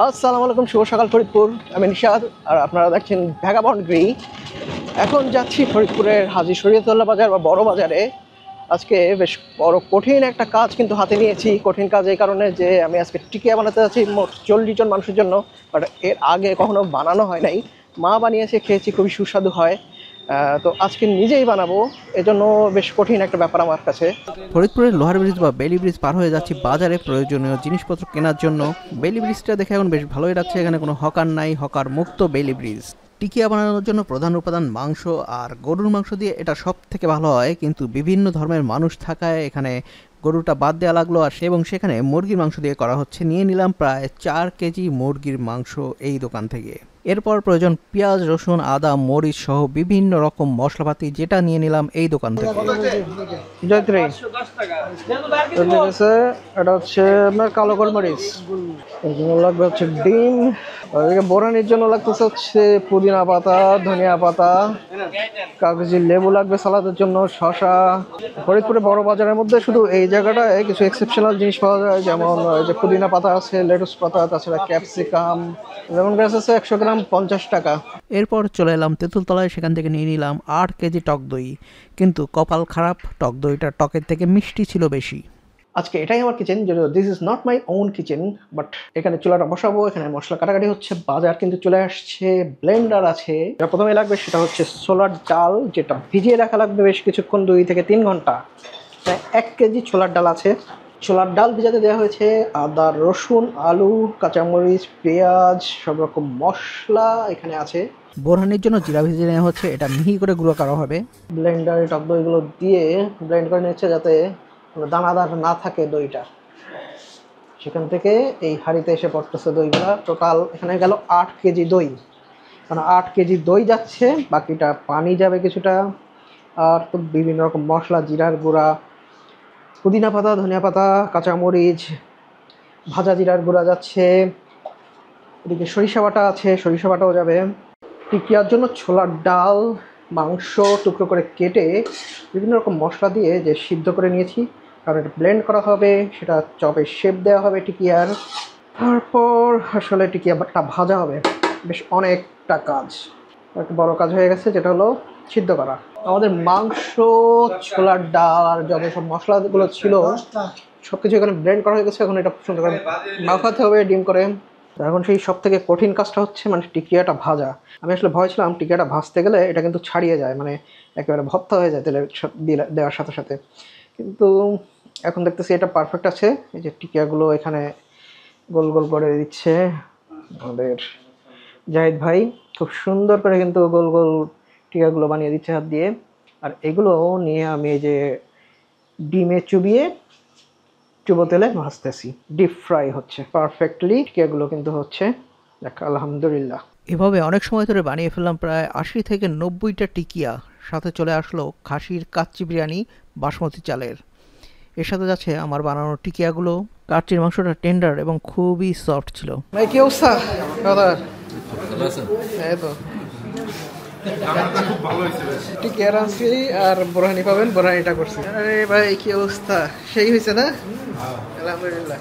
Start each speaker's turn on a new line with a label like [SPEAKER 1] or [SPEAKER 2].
[SPEAKER 1] আসসালামু আলাইকুম, শুভ সকাল ফরিদপুর। আমি নিশাদ আর আপনারা দেখছেন ভ্যাগাবন্ড গ্রি। এখন যাচ্ছি ফরিদপুরের হাজী শরীয়তুল্লাহ বাজার বা বড় বাজারে। আজকে বেশ বড় কঠিন একটা কাজ কিন্তু হাতে নিয়েছি। কঠিন কাজ এই কারণে যে আমি আজকে টিকিয়া বানাতে যাচ্ছি মোট 40 জন মানুষের জন্য। বাট এর আগে কখনো বানানো হয় নাই, মা বানিয়েছে, খেয়েছি, খুবই সুস্বাদু হয়। তো আজকে নিজেই বানাবো, এজন্য বেশ কঠিন একটা ব্যাপার আমার কাছে।
[SPEAKER 2] ফরিদপুরের লোহার ব্রিজ বা বেলি ব্রিজ পার হয়ে যাচ্ছি বাজারে প্রয়োজনীয় জিনিসপত্র কেনার জন্য। বেলি ব্রিজটা দেখে এখন বেশ ভালোই লাগছে, এখানে কোনো হকার নাই, হকার মুক্ত বেলি ব্রিজ। টিকিয়া বানানোর জন্য প্রধান উপাদান মাংস, আর গরুর মাংস দিয়ে এটা সব থেকে ভালো হয়, কিন্তু বিভিন্ন ধর্মের মানুষ থাকায় এখানে গরুটা বাদ দেওয়া লাগলো আর এবং সেখানে মুরগির মাংস দিয়ে করা হচ্ছে। নিয়ে নিলাম প্রায় 4 কেজি মুরগির মাংস এই দোকান থেকে। এরপর প্রয়োজন পেঁয়াজ, রসুন, আদা, মরিচ সহ বিভিন্ন রকম মশলাপাতি, যেটা নিয়ে নিলাম এই দোকান থেকে।
[SPEAKER 1] এটা হচ্ছে আপনার কালো গোলমরিচ, এর জন্য লাগবে হচ্ছে ডিম। ওইদিকে বোরানির জন্য লাগতেছে হচ্ছে পুদিনা পাতা, ধনিয়া পাতা, কাগজি লেবু লাগবে সালাদের জন্য, শশা। ফরিদপুরে বড় বাজারের মধ্যে শুধু এই জায়গাটায় কিছু এক্সেপশনাল জিনিস পাওয়া যায়, যেমন ওই যে পুদিনা পাতা আছে, লেটুস পাতা, তাছাড়া ক্যাপসিকাম, লেমন গ্রাস আছে 100 গ্রাম 50 টাকা।
[SPEAKER 2] এরপর চলে এলাম তেঁতুলতলায়, সেখান থেকে নিয়ে নিলাম 8 কেজি টক দই। কিন্তু কপাল খারাপ, টক দইটা টকের থেকে মিষ্টি ছিল বেশি।
[SPEAKER 1] আজকে এটাই আমার কিচেন, যদিও this is not my own kitchen, but এখানে চুলাটা বসাবো, এখানে মশলা কাটাকাটি হচ্ছে, বাজার কিন্তু চলে আসছে, ব্লেন্ডার আছে। যেটা প্রথমে লাগবে সেটা হচ্ছে ছোলার ডাল, যেটা ভিজিয়ে রাখা লাগবে বেশ কিছুক্ষণ, 2 থেকে 3 ঘন্টা। 1 কেজি ছোলার ডাল আছে। ছোলার ডাল ভিজাতে দেওয়া হয়েছে আদা, রসুন, আলু, কাঁচামরিচ, পেঁয়াজ, সব রকম মশলা এখানে আছে।
[SPEAKER 2] বোরহানির জন্য জিরা ভেজে নেওয়া হচ্ছে, এটা মিহি করে গুঁড়ো করা হবে।
[SPEAKER 1] ব্লেন্ডারে টক দইগুলো দিয়ে ব্লেন্ড করে নিচ্ছে যাতে কোনো দানাদার না থাকে দইটা। সেখান থেকে এই হাঁড়িতে এসে পড়তেছে দইগুলা। টোটাল এখানে গেল 8 কেজি দই, কারণ 8 কেজি দই যাচ্ছে, বাকিটা পানি যাবে কিছুটা, আর তো বিভিন্ন রকম মশলা, জিরার গুঁড়া, পুদিনা পাতা, ধনিয়া পাতা, কাঁচামরিচ, ভাজা জিরার গুঁড়া যাচ্ছে। এদিকে সরিষা বাটা আছে, সরিষা বাটাও যাবে। টিকিয়ার জন্য ছোলার ডাল, মাংস টুকরো করে কেটে বিভিন্ন রকম মশলা দিয়ে যে সিদ্ধ করে নিয়েছি, কারণ এটা ব্লেন্ড করা হবে, সেটা চপে শেপ দেওয়া হবে টিকিয়ার। তারপর আসলে টিকিয়াটা ভাজা হবে। বেশ অনেকটা কাজ, একটা বড় কাজ হয়ে গেছে, যেটা হলো সিদ্ধ করা। আমাদের মাংস, ছোলার ডাল আর যত সব মশলাগুলো ছিল সব কিছু এখানে ব্লেন্ড করা হয়ে গেছে। এখন এটা সুন্দর করে মাখাতে হবে ডিম করে। এখন সেই সব থেকে কঠিন কাজটা হচ্ছে মানে টিকিয়াটা ভাজা। আমি আসলে ভয় ছিলাম টিকিয়াটা ভাজতে গেলে এটা কিন্তু ছাড়িয়ে যায়, মানে একেবারে ভর্তা হয়ে যায় তেলের দেওয়ার সাথে সাথে। কিন্তু এখন দেখতেছি এটা পারফেক্ট আছে। এই যে টিকিয়াগুলো এখানে গোল গোল করে দিচ্ছে আমাদের জাহিদ ভাই, খুব সুন্দর করে কিন্তু গোল গোল টিকিয়াগুলো বানিয়ে দিচ্ছে হাত দিয়ে। আর এগুলো নিয়ে আমি এই যে ডিমে চুবিয়ে চুবো তেলে ভাজতেছি, ডিপ ফ্রাই হচ্ছে পারফেক্টলি। টিকিয়াগুলো কিন্তু হচ্ছে, দেখ আলহামদুলিল্লাহ।
[SPEAKER 2] এভাবে অনেক সময় ধরে বানিয়ে ফেললাম প্রায় 80 থেকে 90টা টিকিয়া। সাথে চলে আসলো খাসির কাচ্চি বিরিয়ানি বাসমতি চালের। এর সাথে যাচ্ছে আমার বানানো টিকিয়াগুলো। কাচ্চির মাংসটা টেন্ডার এবং খুবই সফট ছিল।
[SPEAKER 1] ভাই কি অবস্থা দাদা? এই তো টিকিয়া রাঁধছি আর বোরহানি পাবেন, বোরহানিটা করছি। আরে ভাই কি অবস্থা, সেই হয়েছে না? আলহামদুলিল্লাহ।